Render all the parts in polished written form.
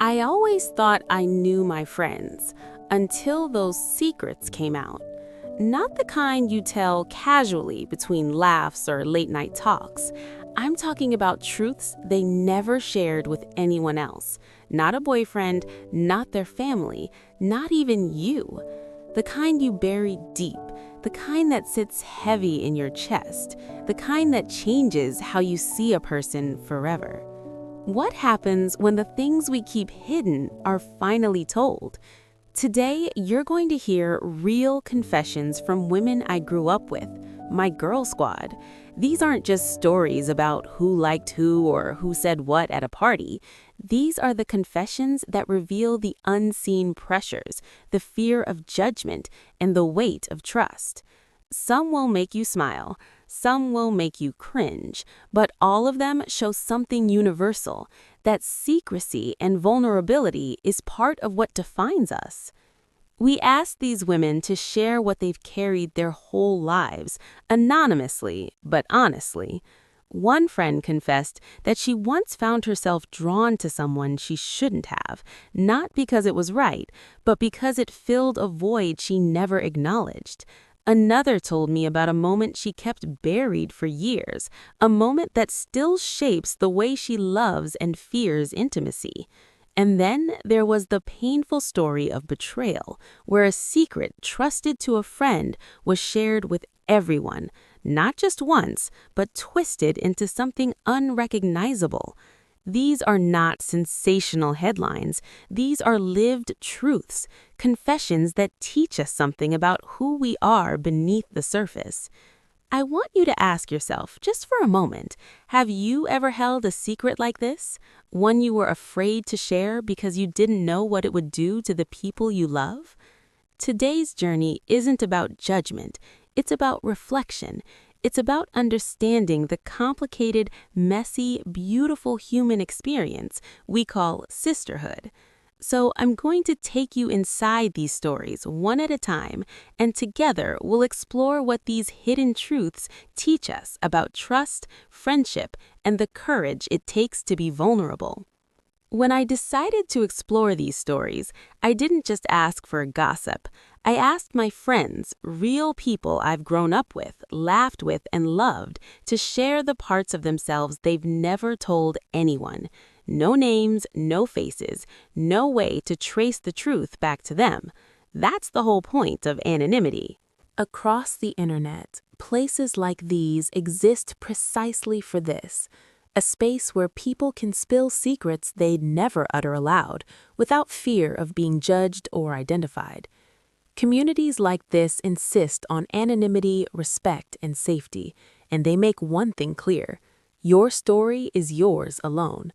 I always thought I knew my friends until those secrets came out. Not the kind you tell casually between laughs or late night talks. I'm talking about truths they never shared with anyone else. Not a boyfriend, not their family, not even you. The kind you bury deep, the kind that sits heavy in your chest, the kind that changes how you see a person forever. What happens when the things we keep hidden are finally told? Today, you're going to hear real confessions from women I grew up with, my girl squad. These aren't just stories about who liked who or who said what at a party. These are the confessions that reveal the unseen pressures, the fear of judgment, and the weight of trust. Some will make you smile, some will make you cringe, but all of them show something universal, that secrecy and vulnerability is part of what defines us. We asked these women to share what they've carried their whole lives, anonymously, but honestly. One friend confessed that she once found herself drawn to someone she shouldn't have, not because it was right, but because it filled a void she never acknowledged. Another told me about a moment she kept buried for years, a moment that still shapes the way she loves and fears intimacy. And then there was the painful story of betrayal, where a secret trusted to a friend was shared with everyone, not just once, but twisted into something unrecognizable. These are not sensational headlines. These are lived truths, confessions that teach us something about who we are beneath the surface. I want you to ask yourself, just for a moment, have you ever held a secret like this? One you were afraid to share because you didn't know what it would do to the people you love? Today's journey isn't about judgment, it's about reflection. It's about understanding the complicated, messy, beautiful human experience we call sisterhood. So I'm going to take you inside these stories one at a time, and together we'll explore what these hidden truths teach us about trust, friendship, and the courage it takes to be vulnerable. When I decided to explore these stories, I didn't just ask for gossip. I asked my friends, real people I've grown up with, laughed with, and loved, to share the parts of themselves they've never told anyone. No names, no faces, no way to trace the truth back to them. That's the whole point of anonymity. Across the internet, places like these exist precisely for this. A space where people can spill secrets they'd never utter aloud, without fear of being judged or identified. Communities like this insist on anonymity, respect, and safety, and they make one thing clear: your story is yours alone.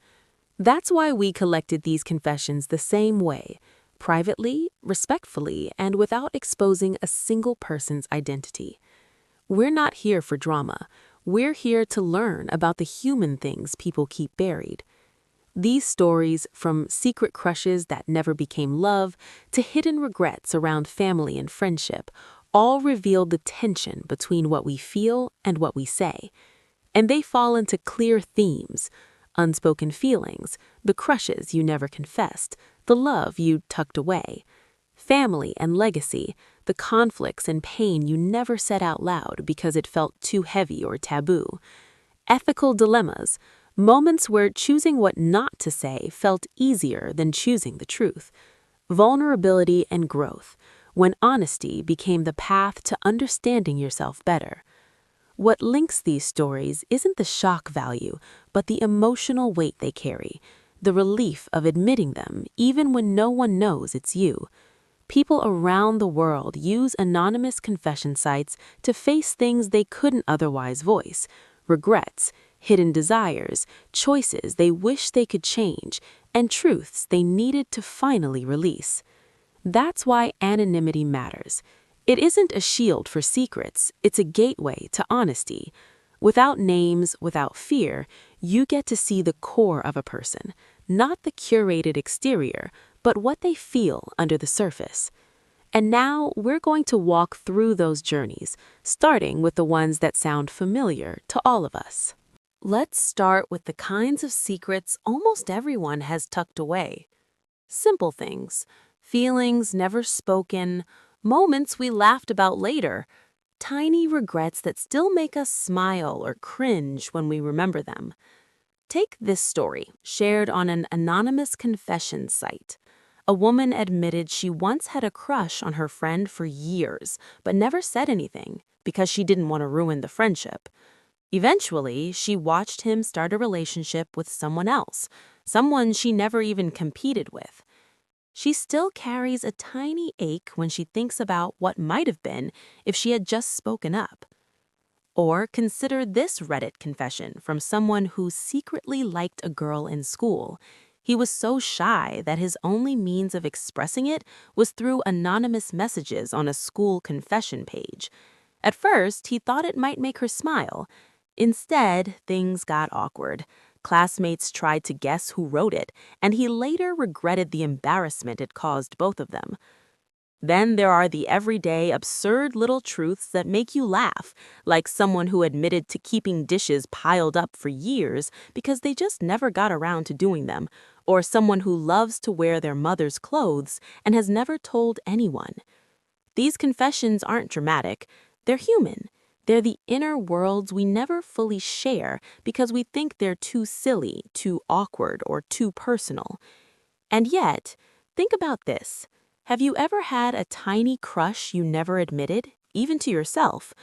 That's why we collected these confessions the same way, privately, respectfully, and without exposing a single person's identity. We're not here for drama. We're here to learn about the human things people keep buried. These stories, from secret crushes that never became love to hidden regrets around family and friendship, all reveal the tension between what we feel and what we say. And they fall into clear themes: unspoken feelings, the crushes you never confessed, the love you tucked away. Family and legacy, the conflicts and pain you never said out loud because it felt too heavy or taboo. Ethical dilemmas, moments where choosing what not to say felt easier than choosing the truth. Vulnerability and growth, when honesty became the path to understanding yourself better. What links these stories isn't the shock value, but the emotional weight they carry, the relief of admitting them even when no one knows it's you. People around the world use anonymous confession sites to face things they couldn't otherwise voice: regrets, hidden desires, choices they wish they could change, and truths they needed to finally release. That's why anonymity matters. It isn't a shield for secrets, it's a gateway to honesty. Without names, without fear, you get to see the core of a person, not the curated exterior, but what they feel under the surface. And now we're going to walk through those journeys, starting with the ones that sound familiar to all of us. Let's start with the kinds of secrets almost everyone has tucked away: Simple things, feelings never spoken, moments we laughed about later, tiny regrets that still make us smile or cringe when we remember them. Take this story, shared on an anonymous confession site. A woman admitted she once had a crush on her friend for years, but never said anything because she didn't want to ruin the friendship. Eventually, she watched him start a relationship with someone else, someone she never even competed with. She still carries a tiny ache when she thinks about what might have been if she had just spoken up. Or consider this Reddit confession from someone who secretly liked a girl in school. He was so shy that his only means of expressing it was through anonymous messages on a school confession page. At first, he thought it might make her smile. Instead, things got awkward. Classmates tried to guess who wrote it, and he later regretted the embarrassment it caused both of them. Then there are the everyday, absurd little truths that make you laugh, like someone who admitted to keeping dishes piled up for years because they just never got around to doing them, or someone who loves to wear their mother's clothes and has never told anyone. These confessions aren't dramatic, they're human. They're the inner worlds we never fully share because we think they're too silly, too awkward, or too personal. And yet, think about this. Have you ever had a tiny crush you never admitted, even to yourself?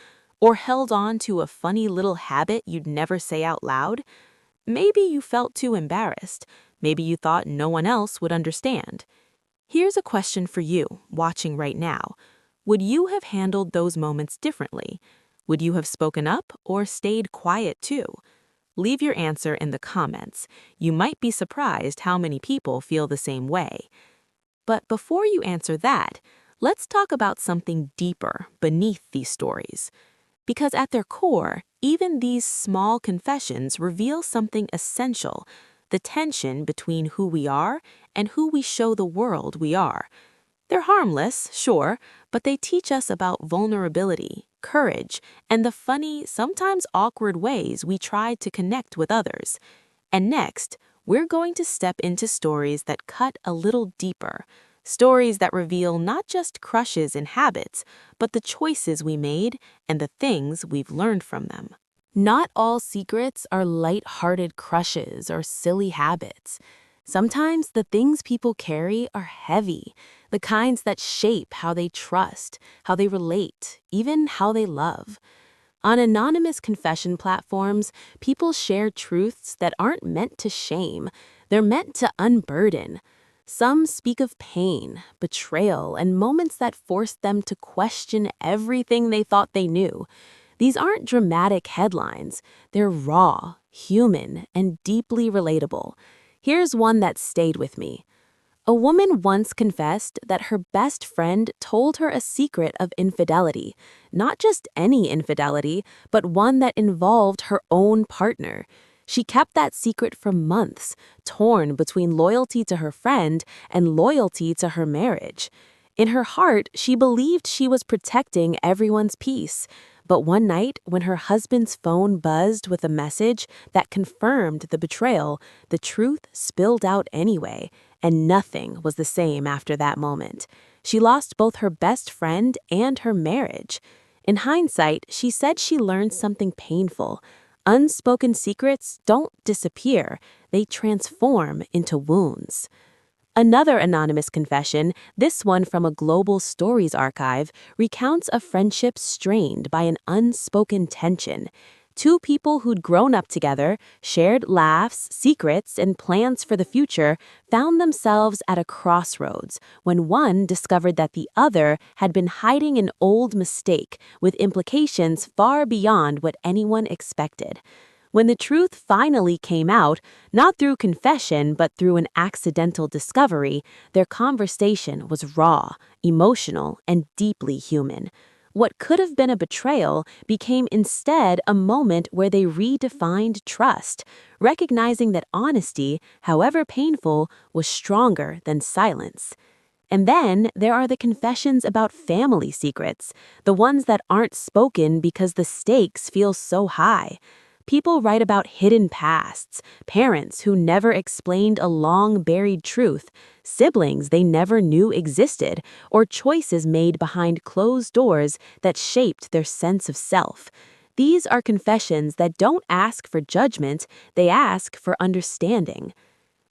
Or held on to a funny little habit you'd never say out loud? Maybe you felt too embarrassed. Maybe you thought no one else would understand. Here's a question for you, watching right now. Would you have handled those moments differently? Would you have spoken up or stayed quiet too? Leave your answer in the comments. You might be surprised how many people feel the same way. But before you answer that, let's talk about something deeper beneath these stories. Because at their core, even these small confessions reveal something essential, the tension between who we are and who we show the world we are. They're harmless, sure, but they teach us about vulnerability, courage, and the funny, sometimes awkward ways we try to connect with others. And next, we're going to step into stories that cut a little deeper. Stories that reveal not just crushes and habits, but the choices we made and the things we've learned from them. Not all secrets are light-hearted crushes or silly habits. Sometimes the things people carry are heavy, the kinds that shape how they trust, how they relate, even how they love. On anonymous confession platforms, people share truths that aren't meant to shame. They're meant to unburden. Some speak of pain, betrayal, and moments that forced them to question everything they thought they knew. These aren't dramatic headlines. They're raw, human, and deeply relatable. Here's one that stayed with me. A woman once confessed that her best friend told her a secret of infidelity, not just any infidelity, but one that involved her own partner. She kept that secret for months, torn between loyalty to her friend and loyalty to her marriage. In her heart, she believed she was protecting everyone's peace. But one night, when her husband's phone buzzed with a message that confirmed the betrayal, the truth spilled out anyway, and nothing was the same after that moment. She lost both her best friend and her marriage. In hindsight, she said she learned something painful. Unspoken secrets don't disappear, they transform into wounds. Another anonymous confession, this one from a global stories archive, recounts a friendship strained by an unspoken tension. Two people who'd grown up together, shared laughs, secrets, and plans for the future, found themselves at a crossroads when one discovered that the other had been hiding an old mistake with implications far beyond what anyone expected. When the truth finally came out, not through confession but through an accidental discovery, their conversation was raw, emotional, and deeply human. What could have been a betrayal became instead a moment where they redefined trust, recognizing that honesty, however painful, was stronger than silence. And then there are the confessions about family secrets, the ones that aren't spoken because the stakes feel so high. People write about hidden pasts, parents who never explained a long buried truth, siblings they never knew existed, or choices made behind closed doors that shaped their sense of self. These are confessions that don't ask for judgment, they ask for understanding.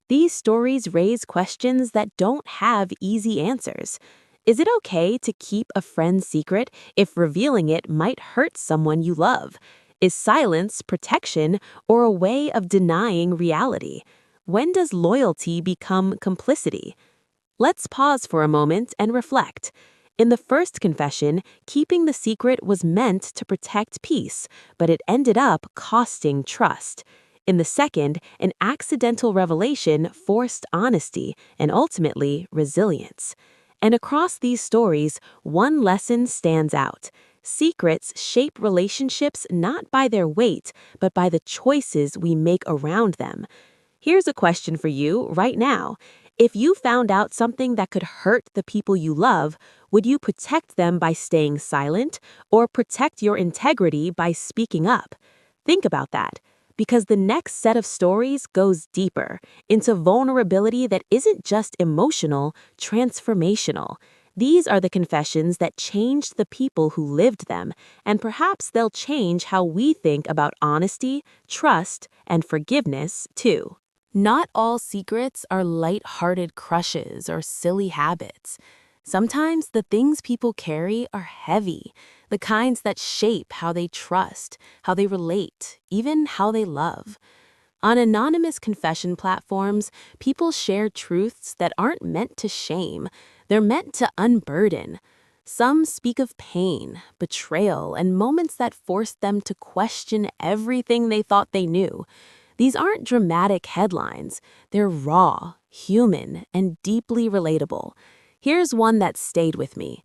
These stories raise questions that don't have easy answers. Is it okay to keep a friend's secret if revealing it might hurt someone you love? Is silence protection or a way of denying reality? When does loyalty become complicity? Let's pause for a moment and reflect. In the first confession, keeping the secret was meant to protect peace, but it ended up costing trust. In the second, an accidental revelation forced honesty and ultimately resilience. And across these stories, one lesson stands out. Secrets shape relationships not by their weight, but by the choices we make around them. Here's a question for you right now. If you found out something that could hurt the people you love, would you protect them by staying silent or protect your integrity by speaking up? Think about that, because the next set of stories goes deeper into vulnerability that isn't just emotional, transformational. These are the confessions that changed the people who lived them, and perhaps they'll change how we think about honesty, trust, and forgiveness, too. Not all secrets are light-hearted crushes or silly habits. Sometimes the things people carry are heavy, the kinds that shape how they trust, how they relate, even how they love. On anonymous confession platforms, people share truths that aren't meant to shame, they're meant to unburden. Some speak of pain, betrayal, and moments that forced them to question everything they thought they knew. These aren't dramatic headlines, they're raw, human, and deeply relatable. Here's one that stayed with me.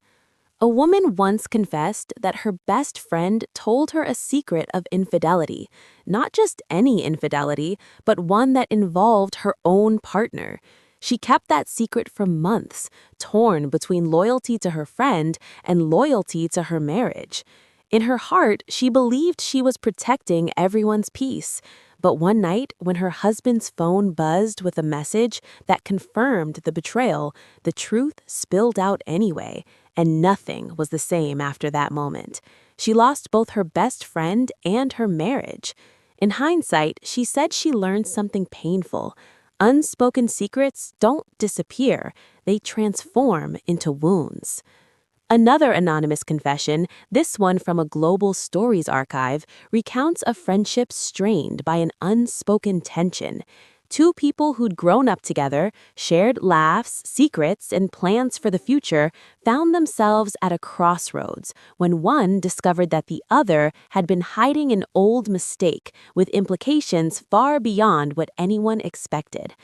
A woman once confessed that her best friend told her a secret of infidelity, not just any infidelity, but one that involved her own partner. She kept that secret for months, torn between loyalty to her friend and loyalty to her marriage. In her heart, she believed she was protecting everyone's peace. But one night, when her husband's phone buzzed with a message that confirmed the betrayal, the truth spilled out anyway, and nothing was the same after that moment. She lost both her best friend and her marriage. In hindsight, she said she learned something painful. Unspoken secrets don't disappear, they transform into wounds. Another anonymous confession, this one from a global stories archive, recounts a friendship strained by an unspoken tension. Two people who'd grown up together, shared laughs, secrets, and plans for the future, found themselves at a crossroads when one discovered that the other had been hiding an old mistake with implications far beyond what anyone expected.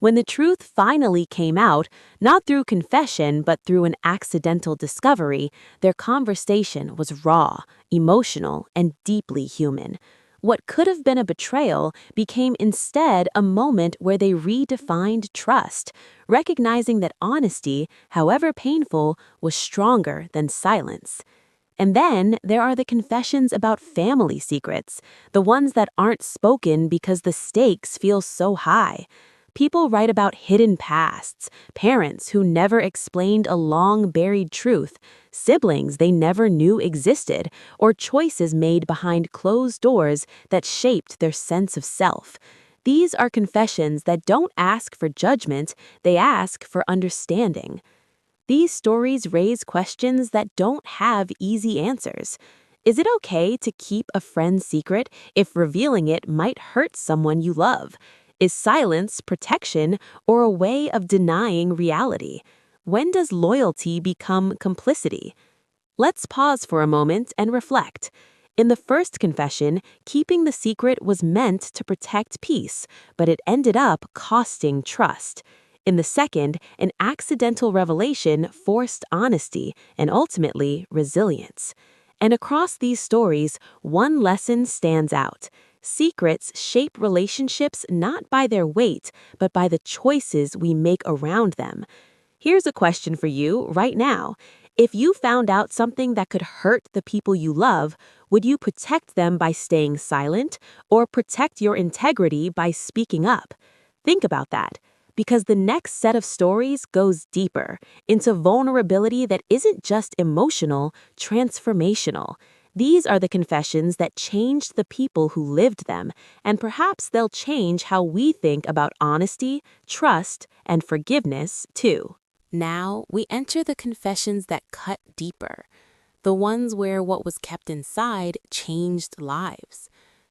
When the truth finally came out, not through confession but through an accidental discovery, their conversation was raw, emotional, and deeply human. What could have been a betrayal became instead a moment where they redefined trust, recognizing that honesty, however painful, was stronger than silence. And then there are the confessions about family secrets, the ones that aren't spoken because the stakes feel so high. People write about hidden pasts, parents who never explained a long buried truth, siblings they never knew existed, or choices made behind closed doors that shaped their sense of self. These are confessions that don't ask for judgment, they ask for understanding. These stories raise questions that don't have easy answers. Is it okay to keep a friend's secret if revealing it might hurt someone you love? Is silence protection or a way of denying reality? When does loyalty become complicity? Let's pause for a moment and reflect. In the first confession, keeping the secret was meant to protect peace, but it ended up costing trust. In the second, an accidental revelation forced honesty and ultimately resilience. And across these stories, one lesson stands out. Secrets shape relationships not by their weight, but by the choices we make around them. Here's a question for you right now. If you found out something that could hurt the people you love, would you protect them by staying silent or protect your integrity by speaking up? Think about that, because the next set of stories goes deeper into vulnerability that isn't just emotional, transformational. These are the confessions that changed the people who lived them, and perhaps they'll change how we think about honesty, trust, and forgiveness, too. Now, we enter the confessions that cut deeper, the ones where what was kept inside changed lives.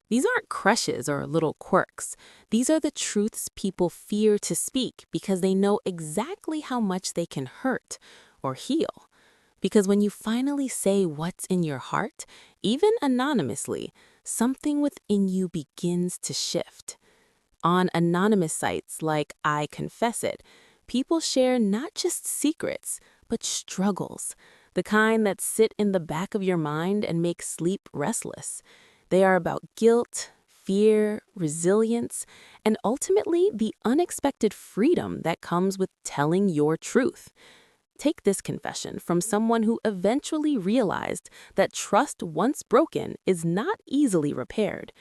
These aren't crushes or little quirks. These are the truths people fear to speak because they know exactly how much they can hurt or heal. Because when you finally say what's in your heart, even anonymously, something within you begins to shift. On anonymous sites like I Confess It, people share not just secrets, but struggles, the kind that sit in the back of your mind and make sleep restless. They are about guilt, fear, resilience, and ultimately the unexpected freedom that comes with telling your truth. Take this confession from someone who eventually realized that trust once broken is not easily repaired.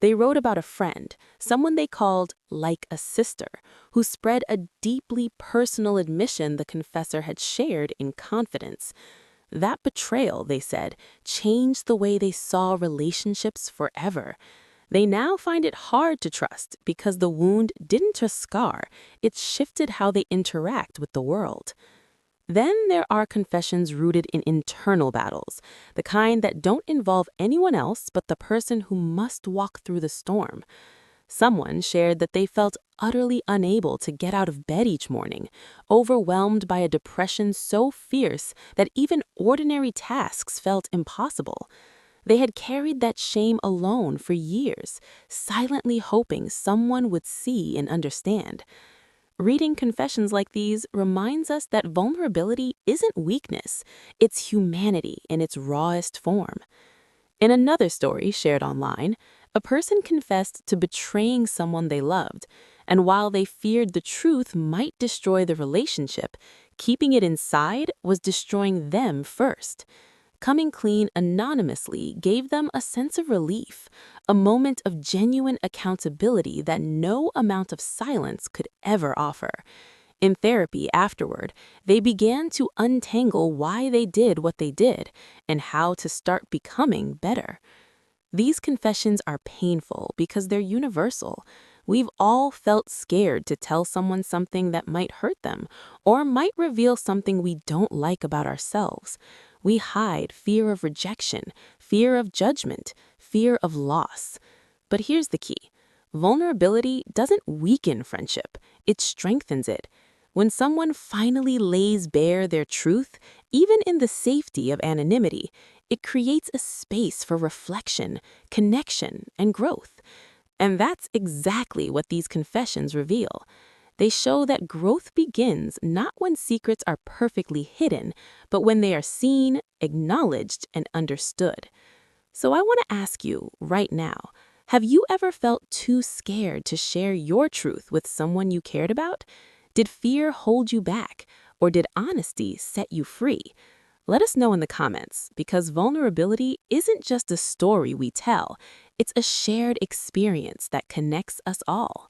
They wrote about a friend, someone they called like a sister, who spread a deeply personal admission the confessor had shared in confidence. That betrayal, they said, changed the way they saw relationships forever. They now find it hard to trust because the wound didn't just scar, it shifted how they interact with the world. Then there are confessions rooted in internal battles, the kind that don't involve anyone else but the person who must walk through the storm. Someone shared that they felt utterly unable to get out of bed each morning, overwhelmed by a depression so fierce that even ordinary tasks felt impossible. They had carried that shame alone for years, silently hoping someone would see and understand. Reading confessions like these reminds us that vulnerability isn't weakness, it's humanity in its rawest form. In another story shared online, a person confessed to betraying someone they loved, and while they feared the truth might destroy the relationship, keeping it inside was destroying them first. Coming clean anonymously gave them a sense of relief, a moment of genuine accountability that no amount of silence could ever offer. In therapy afterward, they began to untangle why they did what they did and how to start becoming better. These confessions are painful because they're universal. We've all felt scared to tell someone something that might hurt them or might reveal something we don't like about ourselves. We hide fear of rejection, fear of judgment, fear of loss. But here's the key. Vulnerability doesn't weaken friendship, it strengthens it. When someone finally lays bare their truth, even in the safety of anonymity, it creates a space for reflection, connection, and growth. And that's exactly what these confessions reveal. They show that growth begins not when secrets are perfectly hidden, but when they are seen, acknowledged, and understood. So I want to ask you right now, have you ever felt too scared to share your truth with someone you cared about? Did fear hold you back, or did honesty set you free? Let us know in the comments, because vulnerability isn't just a story we tell, it's a shared experience that connects us all.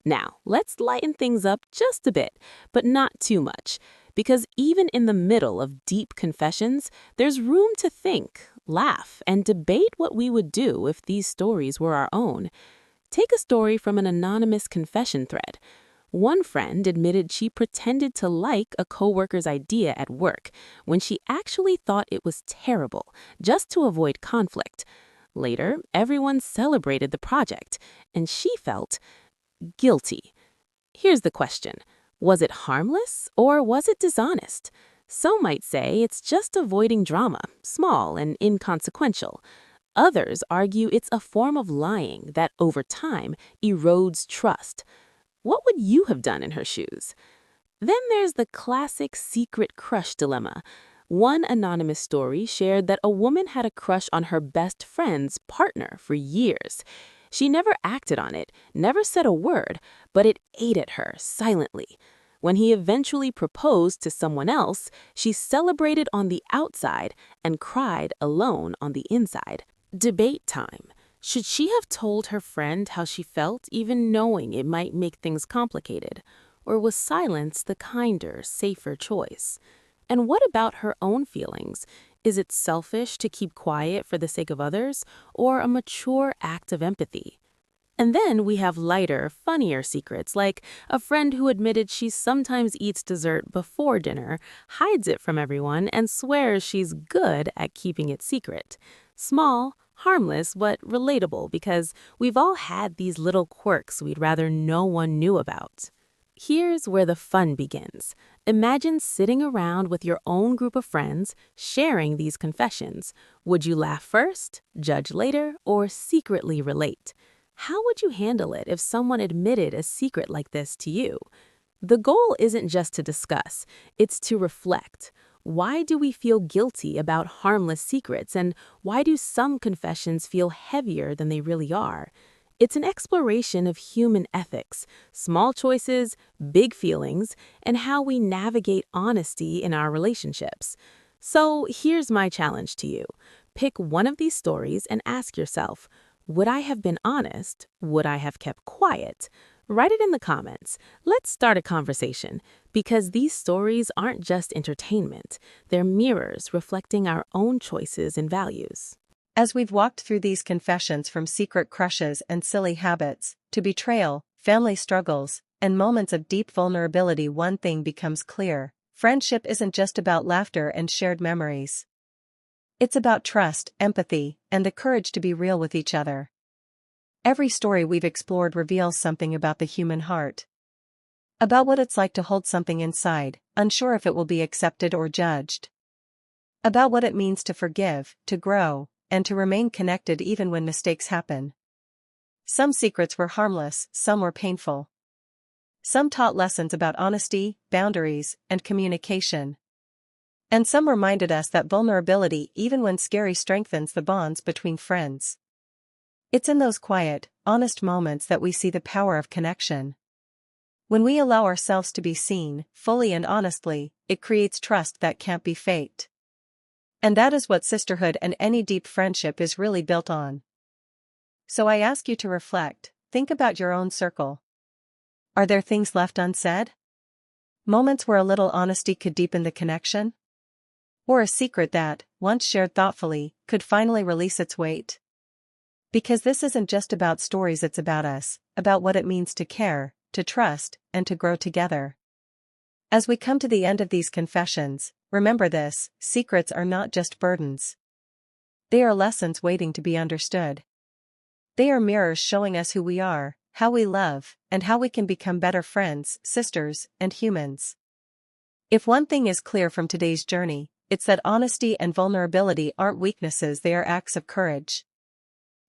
Now, let's lighten things up just a bit, but not too much, because even in the middle of deep confessions, there's room to think, laugh, and debate what we would do if these stories were our own. Take a story from an anonymous confession thread. One friend admitted she pretended to like a coworker's idea at work when she actually thought it was terrible, just to avoid conflict. Later, everyone celebrated the project, and she felt guilty. Here's the question. Was it harmless or was it dishonest? Some might say it's just avoiding drama, small and inconsequential. Others argue it's a form of lying that, over time, erodes trust. What would you have done in her shoes? Then there's the classic secret crush dilemma. One anonymous story shared that a woman had a crush on her best friend's partner for years. She never acted on it, never said a word, but it ate at her silently. When he eventually proposed to someone else, she celebrated on the outside and cried alone on the inside. Debate time. Should she have told her friend how she felt, even knowing it might make things complicated? Or was silence the kinder, safer choice? And what about her own feelings? Is it selfish to keep quiet for the sake of others, or a mature act of empathy? And then we have lighter, funnier secrets, like a friend who admitted she sometimes eats dessert before dinner, hides it from everyone, and swears she's good at keeping it secret. Small, harmless, but relatable because we've all had these little quirks we'd rather no one knew about. Here's where the fun begins. Imagine sitting around with your own group of friends, sharing these confessions. Would you laugh first, judge later, or secretly relate? How would you handle it if someone admitted a secret like this to you? The goal isn't just to discuss, it's to reflect. Why do we feel guilty about harmless secrets, and why do some confessions feel heavier than they really are? It's an exploration of human ethics, small choices, big feelings, and how we navigate honesty in our relationships. So here's my challenge to you. Pick one of these stories and ask yourself, would I have been honest? Would I have kept quiet? Write it in the comments. Let's start a conversation, because these stories aren't just entertainment. They're mirrors reflecting our own choices and values. As we've walked through these confessions, from secret crushes and silly habits, to betrayal, family struggles, and moments of deep vulnerability, one thing becomes clear: friendship isn't just about laughter and shared memories. It's about trust, empathy, and the courage to be real with each other. Every story we've explored reveals something about the human heart. About what it's like to hold something inside, unsure if it will be accepted or judged. About what it means to forgive, to grow, and to remain connected even when mistakes happen. Some secrets were harmless, some were painful. Some taught lessons about honesty, boundaries, and communication. And some reminded us that vulnerability, even when scary, strengthens the bonds between friends. It's in those quiet, honest moments that we see the power of connection. When we allow ourselves to be seen, fully and honestly, it creates trust that can't be faked. And that is what sisterhood and any deep friendship is really built on. So I ask you to reflect, think about your own circle. Are there things left unsaid? Moments where a little honesty could deepen the connection? Or a secret that, once shared thoughtfully, could finally release its weight? Because this isn't just about stories, it's about us, about what it means to care, to trust, and to grow together. As we come to the end of these confessions, remember this: secrets are not just burdens. They are lessons waiting to be understood. They are mirrors showing us who we are, how we love, and how we can become better friends, sisters, and humans. If one thing is clear from today's journey, it's that honesty and vulnerability aren't weaknesses, they are acts of courage.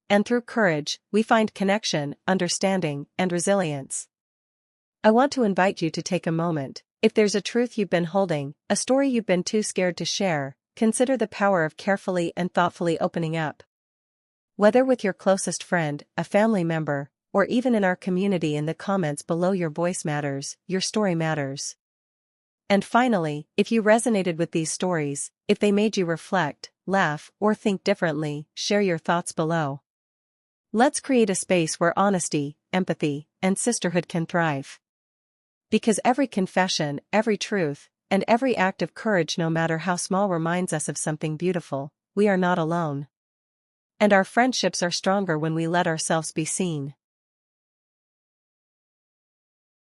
And through courage, we find connection, understanding, and resilience. I want to invite you to take a moment. If there's a truth you've been holding, a story you've been too scared to share, consider the power of carefully and thoughtfully opening up. Whether with your closest friend, a family member, or even in our community, in the comments below, your voice matters, your story matters. And finally, if you resonated with these stories, if they made you reflect, laugh, or think differently, share your thoughts below. Let's create a space where honesty, empathy, and sisterhood can thrive. Because every confession, every truth, and every act of courage, no matter how small, reminds us of something beautiful: we are not alone. And our friendships are stronger when we let ourselves be seen.